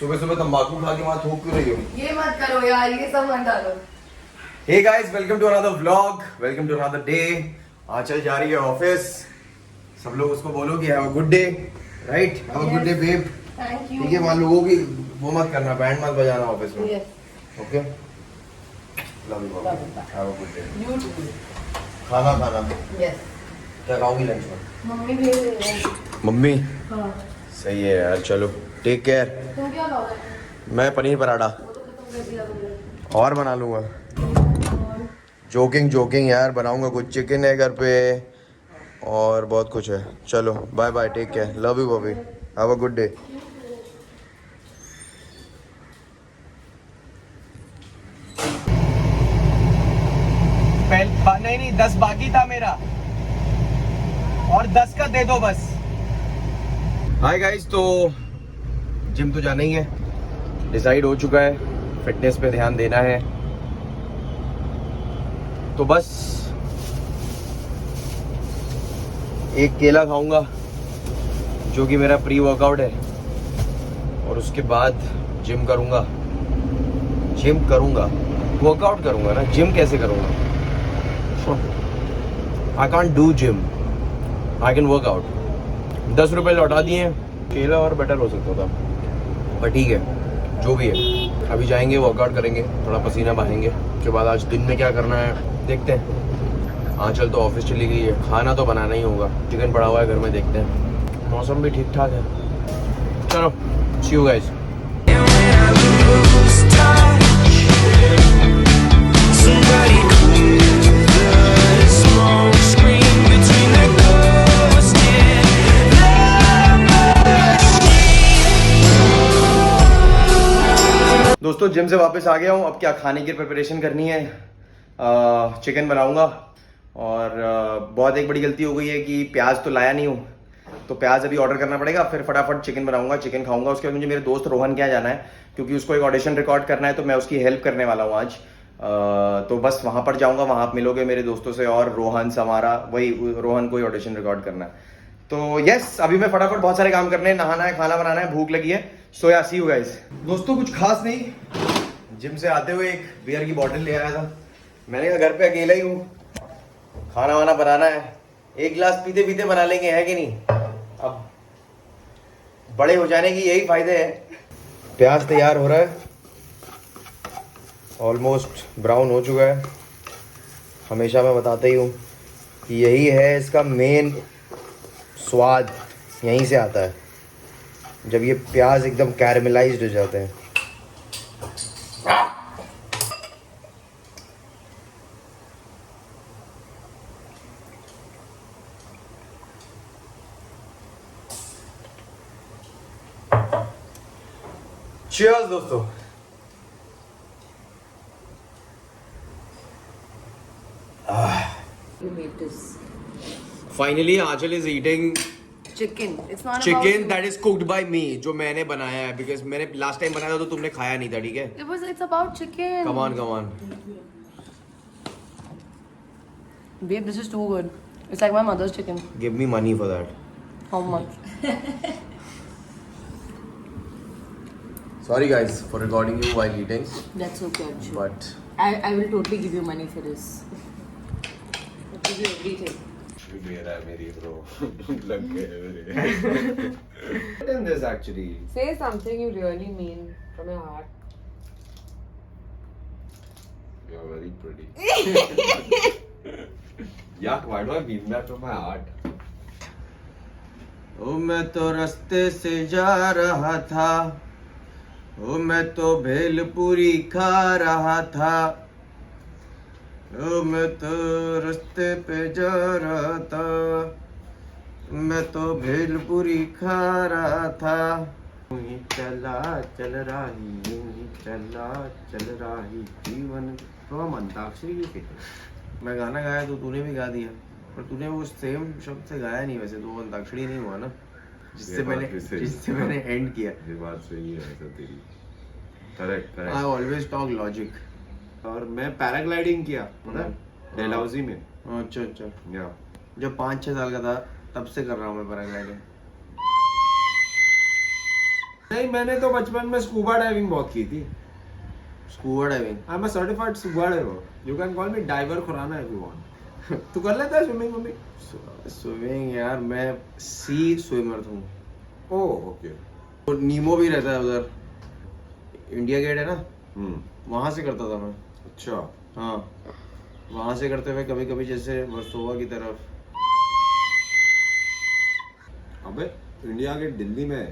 सुबह सुबह तंबाकू खा के वहां थूक क्यों रही हो? ये मत करो यार, ये सब मत डालो। Hey guys, welcome to another vlog, welcome to another day. आंचल जा रही है ऑफिस। सब लोग उसको बोलो कि have a good day, right? Have a good day babe. Thank you. ठीक है, वहाँ लोगों की वो मत करना, बैंड मत बजाना ऑफिस में। Okay? Love you. Have a good day. You too. खाना खाना। यस। क्या खाओगी लंच में? मम्मी भेज रही है। मम्मी? हाँ। सही है यार, चलो टेक केयर। तुम क्या खाओगे? मैं पनीर पराठा वो तो खत्म कर दिया तुमने। और बना लूँगा। जोकिंग जोकिंग यार, बनाऊंगा कुछ। चिकन है घर पे और बहुत कुछ है। चलो bye bye, take care, love you Bobby, have a good day. नहीं 10 बाकी था मेरा, और 10 का दे दो बस। हाय गाइस, तो जिम तो जाना ही है, डिसाइड हो चुका है, फिटनेस पे ध्यान देना है। तो बस एक केला खाऊंगा जो कि मेरा प्री वर्कआउट है, और उसके बाद जिम करूंगा। वर्कआउट करूंगा ना, जिम कैसे करूंगा? I can't do gym, I can work out. 10 रुपये लौटा दिए, केला और बेटर हो सकता था, पर ठीक है जो भी है। अभी जाएंगे, वर्कआउट करेंगे, थोड़ा पसीना बहाएंगे। उसके बाद आज दिन में क्या करना है देखते हैं। आंचल तो ऑफिस चली गई है, खाना तो बनाना ही होगा, चिकन पड़ा हुआ है घर में, देखते हैं। मौसम भी ठीक ठाक है। चलो सी यू गाइस। दोस्तों जिम से वापस आ गया हूँ। अब क्या खाने की प्रिपरेशन करनी है। चिकन बनाऊंगा, और बहुत एक बड़ी गलती हो गई है कि प्याज तो लाया नहीं हूँ, तो प्याज अभी ऑर्डर करना पड़ेगा। फिर फटाफट चिकन बनाऊंगा, चिकन खाऊंगा। उसके बाद मुझे मेरे दोस्त रोहन के यहाँ जाना है, क्योंकि उसको एक ऑडिशन रिकॉर्ड करना है, तो मैं उसकी हेल्प करने वाला हूँ आज। तो बस वहाँ पर जाऊँगा, वहाँ आप मिलोगे मेरे दोस्तों से। और रोहन समारा, वही रोहन को ही ऑडिशन रिकॉर्ड करना है। तो यस, अभी मैं फटाफट बहुत सारे काम करने हैं, नहाना है, खाना बनाना है, भूख लगी है। सो या सी यू गाइस। दोस्तों कुछ खास नहीं, जिम से आते हुए एक बियर की बॉटल ले आया था। मैंने कहा घर पे अकेला ही हूँ, खाना वाना बनाना है, एक गिलास पीते पीते बना लेंगे, है कि नहीं? अब बड़े हो जाने की यही फायदे हैं। प्याज तैयार हो रहा है, ऑलमोस्ट ब्राउन हो चुका है। हमेशा मैं बताता ही हूँ कि यही है इसका मेन स्वाद, यहीं से आता है, जब ये प्याज एकदम कैरमलाइज्ड हो जाते हैं। Cheers दोस्तों। You made this Finally Aanchal is eating chicken. It's not chicken about that is cooked by me, जो मैंने बनाया है, because मैंने लास्ट टाइम बनाया था तो तुमने खाया नहीं था, ठीक है? It's about chicken. Come on. Babe, this is too good. It's like my mother's chicken. Give me money for that. How much? Sorry guys for recording you while eating, That's okay, actually. but I will totally give you money for this. I'll give you everything. मेरा मेरी bro लग गए मेरे। What in this actually? Say something you really mean from your heart. You're very pretty. Yuck, why do I mean that from my heart? ओ मैं तो रास्ते से जा रहा था, ओ मैं तो भेलपूरी खा रहा था, ओ मैं तो रास्ते पे जा रहा था, मैं तो भेलपूरी खा रहा था। चला चल रही जीवन। तो हम अंताक्षरी क्यों खेलते? मैं गाना गाया तो तूने भी गा दिया, पर तूने वो सेम शब्द से गाया नहीं। वैसे तो वो अंताक्षरी नहीं हुआ ना, जिससे मैंने एंड किया। ये बात सही है वैसे तेरी। Correct I always talk logic. और मैं पैराग्लाइडिंग किया पता है, डलहौजी में। अच्छा या जब 5-6 साल का था तब से कर रहा हूँ मैं पैराग्लाइडिंग। नहीं, मैंने तो बचपन में स्कूबा डाइविंग बहुत की थी. Scuba diving. I am a certified scuba diver. You can call me diver Khurana if you want. तू कर लेता है स्विमिंग मम्मी? स्विमिंग यार मैं सी स्विमर हूँ. Oh okay. तो नीमो भी रहता है उधर, इंडिया गेट है ना, हम्म. वहां से करता था मैं. अच्छा. हाँ, वहां से करते हुए कभी कभी जैसे वर्सोवा की तरफ. अबे इंडिया गेट दिल्ली में है.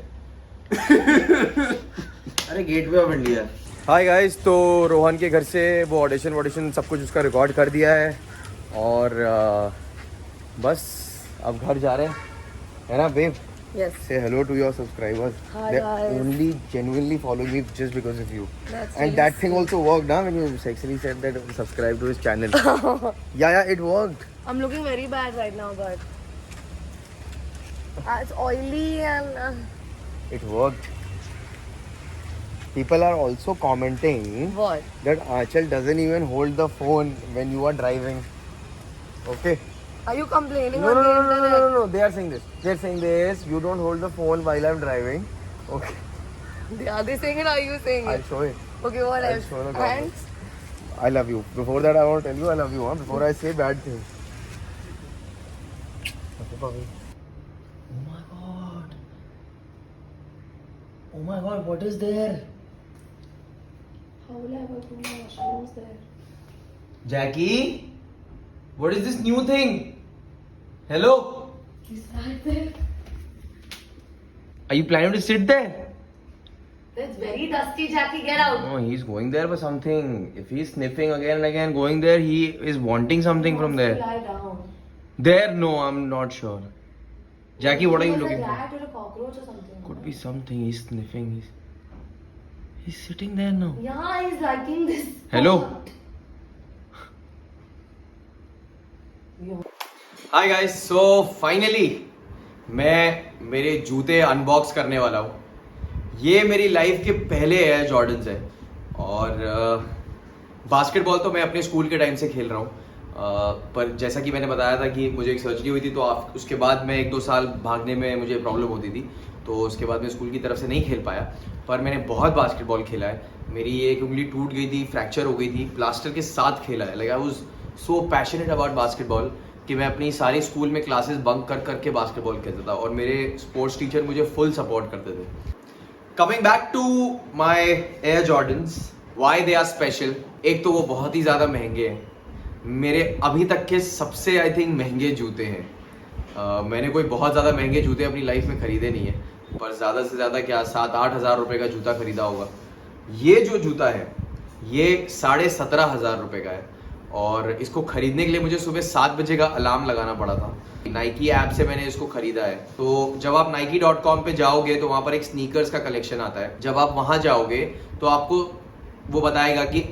अरे gateway of India. Hi guys, तो रोहन के घर से वो ऑडिशन सब कुछ उसका रिकॉर्ड कर दिया है और बस अब घर जा रहे हैं, है ना babe? Yes. Say hello to your subscribers. Hi, They guys. only genuinely follow me just because of you. That's And really that thing also worked, huh? When you sexily said that subscribe to his channel. Yeah, it worked. I'm looking very bad right now, but it's oily and It worked. People are also commenting what? that Achal doesn't even hold the phone when you are driving. Okay. Are you complaining No, on no, the no, no, no, internet? no, no. They are saying this. They're saying this. You don't hold the phone while I'm driving. Okay. Are they saying it or are you saying I'll it? show it. Okay, what I'll else? show the comments. Hands? I love you. Before that, I want to tell you I love you. Huh? Before I say bad things. Okay, Bobby. Oh my god. Oh my god, what is there? How will I ever do my mushrooms there? Jackie? What is this new thing? Hello? Is that there? Are you planning to sit there? That's very dusty, Jackie. Get out. No, he's going there for something. If he's sniffing again and again, going there, he is wanting something from there. Lie down. There? No, I'm not sure. Jackie, what are you looking A for? rat or a cockroach or something. Could be something. He's sniffing. He's sitting there now. Yeah, he's liking this. Hello? Yeah. Hi guys, so finally मैं मेरे जूते unbox करने वाला हूँ. ये मेरी life के पहले एयर जॉर्डन्स है और बास्केटबॉल तो मैं अपने स्कूल के टाइम से खेल रहा हूँ. पर जैसा कि मैंने बताया था कि मुझे एक सर्जरी हुई थी, तो उसके बाद मैं 1-2 साल भागने में मुझे प्रॉब्लम होती थी, तो उसके बाद मैं स्कूल की तरफ से नहीं खेल पाया. पर मैंने बहुत बास्केटबॉल खेला है. मेरी एक उंगली टूट गई थी, फ्रैक्चर हो गई थी, प्लास्टर के साथ खेला है. Like I was so passionate about basketball कि मैं अपनी सारी स्कूल में क्लासेस बंक कर करके बास्केटबॉल खेलता था और मेरे स्पोर्ट्स टीचर मुझे फुल सपोर्ट करते थे. Coming back to my Air Jordans, why they are special. एक तो वो बहुत ही ज़्यादा महंगे हैं, मेरे अभी तक के सबसे आई थिंक महंगे जूते हैं. मैंने कोई बहुत ज़्यादा महंगे जूते अपनी लाइफ में खरीदे नहीं है, पर ज़्यादा से ज़्यादा क्या 7-8 हज़ार रुपये का जूता खरीदा होगा. ये जो जूता है ये 17,500 रुपये का है और इसको खरीदने के लिए मुझे सुबह 7 बजे का अलार्म लगाना पड़ा था. नाइकी ऐप से मैंने इसको खरीदा है. तो जब आप Nike.com पे जाओगे तो वहाँ पर एक स्नीकर्स का कलेक्शन आता है. जब आप वहाँ जाओगे तो आपको वो बताएगा कि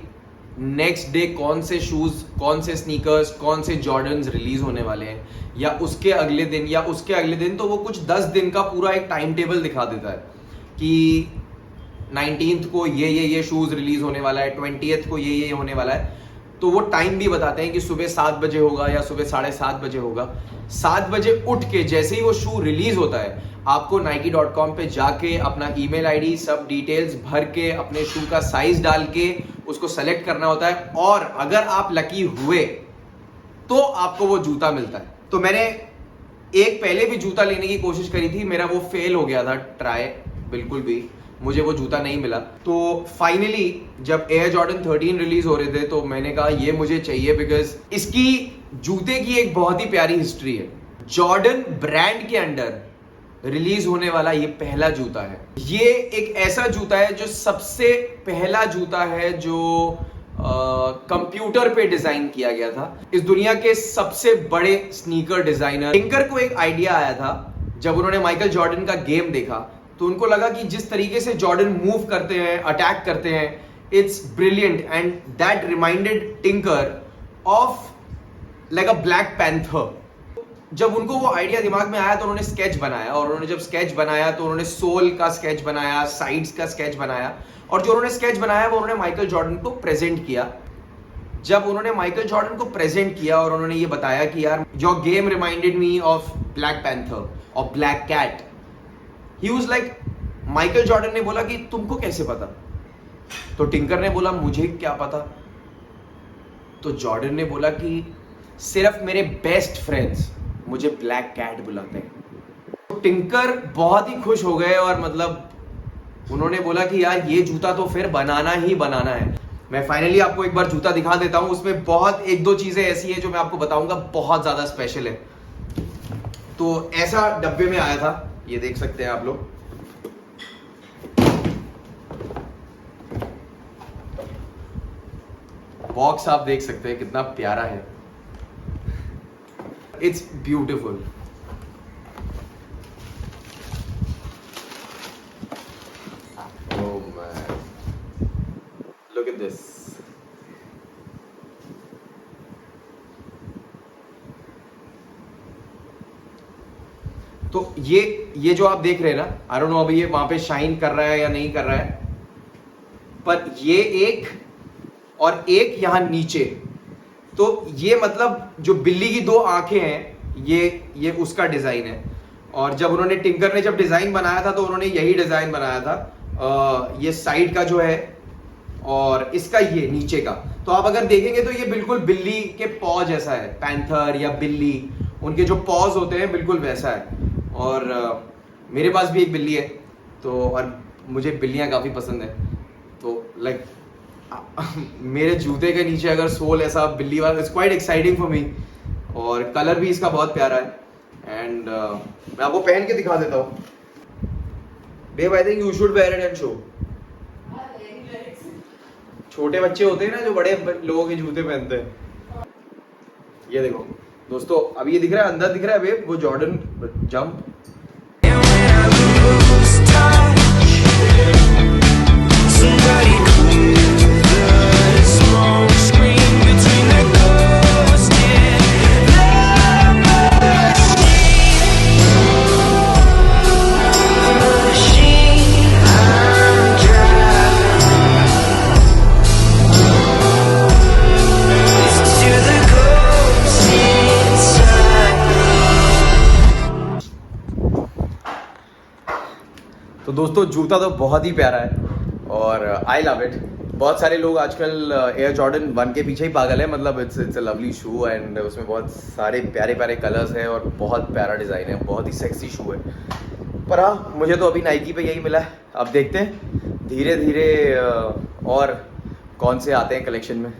नेक्स्ट डे कौन से शूज, कौन से स्नीकर्स, कौन से जॉर्डन्स रिलीज होने वाले हैं, या उसके अगले दिन या उसके अगले दिन. तो वो कुछ 10 दिन का पूरा एक टाइम टेबल दिखा देता है कि 19th को ये शूज रिलीज होने वाला है, 20th को ये होने वाला है. तो वो टाइम भी बताते हैं कि सुबह 7 बजे होगा या सुबह 7:30 बजे होगा. 7 बजे उठ के जैसे ही वो शू रिलीज होता है, आपको Nike.com पे जाके अपना ईमेल आईडी सब डिटेल्स भर के अपने शू का साइज डाल के उसको सेलेक्ट करना होता है. और अगर आप लकी हुए तो आपको वो जूता मिलता है. तो मैंने एक पहले भी जूता लेने की कोशिश करी थी, मेरा वो फेल हो गया था ट्राई, बिल्कुल भी मुझे वो जूता नहीं मिला. तो फाइनली जब एयर जॉर्डन 13 रिलीज हो रहे थे तो मैंने कहा ये मुझे चाहिए, बिकॉज इसकी जूते की एक बहुत ही प्यारी हिस्ट्री है. जॉर्डन ब्रांड के अंडर रिलीज होने वाला ये पहला जूता है. ये एक ऐसा जूता है जो सबसे पहला जूता है जो कंप्यूटर पे डिजाइन किया गया था. इस दुनिया के सबसे बड़े स्नीकर डिजाइनर टिंकर को एक आइडिया आया था जब उन्होंने माइकल जॉर्डन का गेम देखा. तो उनको लगा कि जिस तरीके से जॉर्डन मूव करते हैं, अटैक करते हैं, it's brilliant, and that reminded tinker of like a black panther. जब उनको वो आइडिया दिमाग में आया तो उन्होंने स्केच बनाया, और उन्होंने जब स्केच बनाया तो उन्होंने सोल का स्केच बनाया, साइड्स का स्केच बनाया, और जो उन्होंने स्केच बनाया वो उन्होंने माइकल जॉर्डन को प्रेजेंट किया. जब उन्होंने माइकल जॉर्डन को प्रेजेंट किया और उन्होंने ये बताया कि यार your game reminded me of black panther और black cat, he was like Michael Jordan ने बोला कि तुमको कैसे पता? तो टिंकर ने बोला मुझे क्या पता? तो जॉर्डन ने बोला कि सिर्फ मेरे बेस्ट फ्रेंड्स मुझे ब्लैक कैट बुलाते हैं। तो टिंकर बहुत ही खुश हो गए और मतलब उन्होंने बोला कि यार ये जूता तो फिर बनाना ही बनाना है। मैं फाइनली आपको एक बार जूता दिखा देता हूं। उसमें बहुत एक दो चीजें ऐसी है जो मैं आपको बताऊंगा, बहुत ज्यादा स्पेशल है। तो ऐसा डब्बे में आया था, ये देख सकते हैं आप लोग। बॉक्स आप देख सकते हैं कितना प्यारा है। It's beautiful. Oh man, look at this. तो ये जो आप देख रहे हैं ना, आई डोंट नो अभी ये वहां पे शाइन कर रहा है या नहीं कर रहा है, पर ये एक और एक यहां नीचे, तो ये मतलब जो बिल्ली की दो आंखें हैं, ये उसका डिजाइन है। और जब उन्होंने टिंकर ने जब डिजाइन बनाया था तो उन्होंने यही डिजाइन बनाया था, ये साइड का जो है और इसका ये नीचे का। तो आप अगर देखेंगे तो ये बिल्कुल बिल्ली के पॉ जैसा है, पैंथर या बिल्ली, उनके जो पॉज होते हैं बिल्कुल वैसा है। और मेरे पास भी एक बिल्ली है, तो और मुझे बिल्लियां काफ़ी पसंद है। तो लाइक मेरे जूते के नीचे अगर सोल ऐसा बिल्ली वाला, it's quite exciting for me. और कलर भी इसका बहुत प्यारा है। एंड मैं आपको पहन के दिखा देता हूँ। Babe, I think you should wear it and show. छोटे बच्चे होते हैं ना जो बड़े लोगों के जूते पहनते हैं। ये देखो दोस्तों, अभी ये दिख रहा है, अंदर दिख रहा है बेब, वो जॉर्डन जंप। तो दोस्तों जूता तो बहुत ही प्यारा है और आई लव इट। बहुत सारे लोग आजकल एयर जॉर्डन 1 के पीछे ही पागल है। मतलब it's a lovely shoe and उसमें बहुत सारे प्यारे प्यारे कलर्स हैं और बहुत प्यारा डिज़ाइन है, बहुत ही सेक्सी शू है। पर हाँ, मुझे तो अभी नाइकी पे यही मिला है। अब देखते हैं धीरे धीरे और कौन से आते हैं कलेक्शन में।